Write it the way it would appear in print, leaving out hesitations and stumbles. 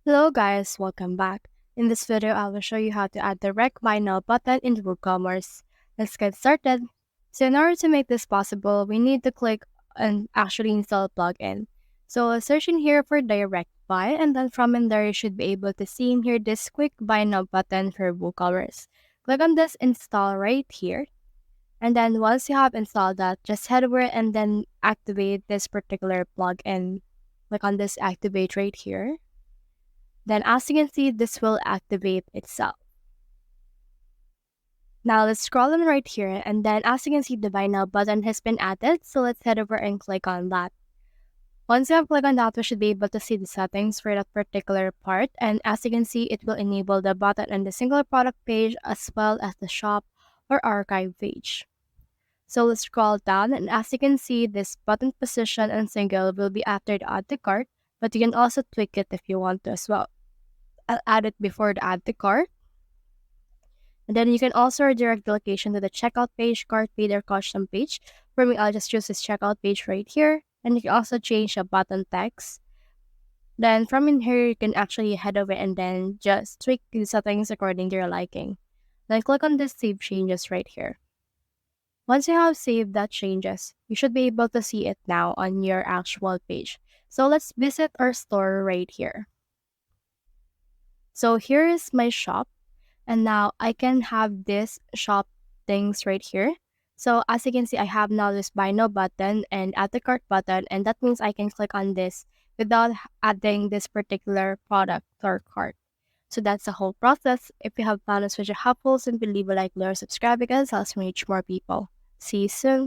Hello guys, welcome back. In this video, I will show you how to add the Rec Buy Now button in WooCommerce. Let's get started. So in order to make this possible, we need to click and actually install plugin. So search in here for Direct Buy, and then from in there, you should be able to see in here this Quick Buy Now button for WooCommerce. Click on this install right here. And then once you have installed that, just head over and then activate this particular plugin. Click on this activate right here. Then as you can see, this will activate itself. Now let's scroll on right here, and then as you can see, the Buy Now button has been added, so let's head over and click on that. Once you have clicked on that, we should be able to see the settings for that particular part, and as you can see, it will enable the button on the single product page as well as the shop or archive page. So let's scroll down, and as you can see, this button position and single will be after the add to cart, but you can also tweak it if you want to as well. I'll add it before the add to cart. And then you can also redirect the location to the checkout page, cart page, or custom page. For me, I'll just choose this checkout page right here. And you can also change the button text. Then from in here, you can actually head over and then just tweak the settings according to your liking. Then click on this save changes right here. Once you have saved that changes, you should be able to see it now on your actual page. So let's visit our store right here. So here is my shop. And now I can have this shop things right here. So as you can see, I have now this buy now button and add to cart button. And that means I can click on this without adding this particular product to our cart. So that's the whole process. If you have found this video helpful, simply leave a like, or subscribe because it helps me reach more people. See you soon.